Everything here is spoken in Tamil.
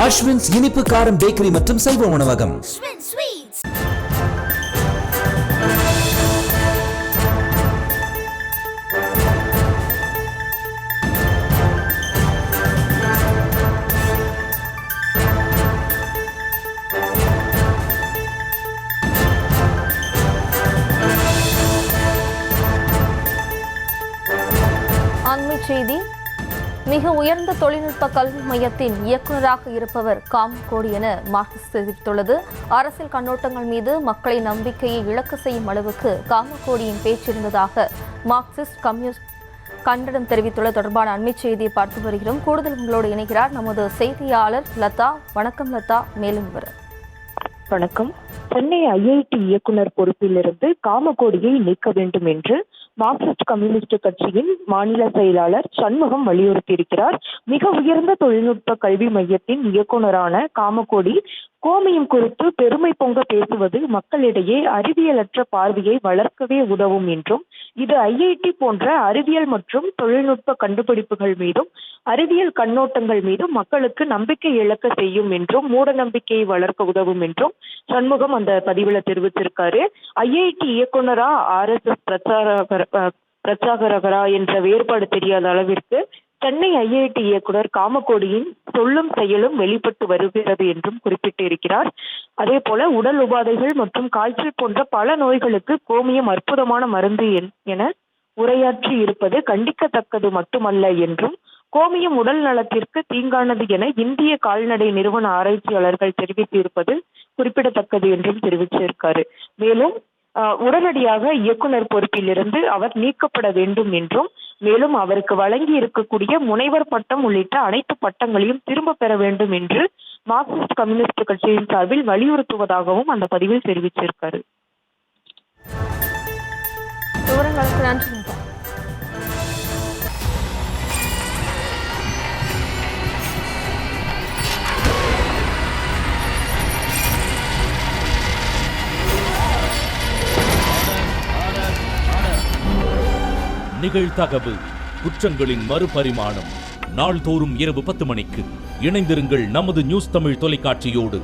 அஸ்வின்ஸ் இனிப்பு காரம் பேக்கரி மற்றும் செல்வ உணவகம். அண்மைச் செய்தி. மிக உயர்ந்த தொழில்நுட்ப கல்வி மையத்தின் இயக்குநராக இருப்பவர் காமகோடி என மார்க்சிஸ்ட் தெரிவித்துள்ளது. அரசியல் கண்ணோட்டங்கள் மீது மக்களை நம்பிக்கையை இழக்க செய்யும் அளவுக்கு காமகோடியின் பேச்சு இருந்ததாக மார்க்சிஸ்ட் கம்யூனிஸ்ட் கண்டனம் தெரிவித்துள்ள தொடர்பான அண்மைச் செய்தியை பார்த்து வருகிறோம். கூடுதல் உங்களோடு இணைகிறார் நமது செய்தியாளர் லதா. வணக்கம் லதா, மேலும் விவரம். வணக்கம். சென்னை ஐஐடி இயக்குனர் பொறுப்பிலிருந்து காமகோடியை நீக்க வேண்டும் என்று மார்க்சிஸ்ட் கம்யூனிஸ்ட் கட்சியின் மாநில செயலாளர் சண்முகம் வலியுறுத்தியிருக்கிறார். மிக உயர்ந்த தொழில்நுட்ப கல்வி மையத்தின் இயக்குனரான காமகோடி கோமியம் குறித்து பெருமை பொங்க பேசுவது மக்களிடையே அறிவியலற்ற பார்வையை வளர்க்கவே உதவும் என்றும், இது ஐஐடி போன்ற அறிவியல் மற்றும் தொழில்நுட்ப கண்டுபிடிப்புகள் மீதும் அறிவியல் கண்ணோட்டங்கள் மீதும் மக்களுக்கு நம்பிக்கை இழக்க செய்யும் என்றும், மூட நம்பிக்கையை வளர்க்க உதவும் என்றும் சண்முகம் அந்த பதிவுல தெரிவித்திருக்காரு. ஐஐடி இயக்குனரா RSS பிரச்சாரகரா என்ற வேறுபாடு தெரியாத அளவிற்கு சென்னை ஐஐடி இயக்குனர் காமகோடியின் சொல்லும் செயலும் வெளிப்பட்டு வருகிறது என்றும் குறிப்பிட்டிருக்கிறார். அதே போல உடல் உபாதைகள் மற்றும் காய்ச்சல் போன்ற பல நோய்களுக்கு கோமியம் அற்புதமான மருந்து என உரையாற்றி இருப்பது கண்டிக்கத்தக்கது மட்டுமல்ல என்றும், கோமியம் உடல் நலத்திற்கு தீங்கானது என இந்திய கால்நடை நிறுவன ஆராய்ச்சியாளர்கள் தெரிவித்திருப்பது குறிப்பிடத்தக்கது என்றும் தெரிவிச்சிருக்காரு. மேலும் உடனடியாக இயக்குனர் பொறுப்பிலிருந்து அவர் நீக்கப்பட வேண்டும் என்றும், மேலும் அவருக்கு வழங்கி இருக்கக்கூடிய முனைவர் பட்டம் உள்ளிட்ட அனைத்து பட்டங்களையும் திரும்ப பெற வேண்டும் என்று மார்க்சிஸ்ட் கம்யூனிஸ்ட் கட்சியின் சார்பில் வலியுறுத்துவதாகவும் அந்த பதிவில் தெரிவிச்சிருக்காரு. நிகழ்தகவு குற்றங்களின் மறுபரிமாணம். நாள்தோறும் இரவு 10 மணிக்கு இணைந்திருங்கள் நமது நியூஸ் தமிழ் தொலைக்காட்சியோடு.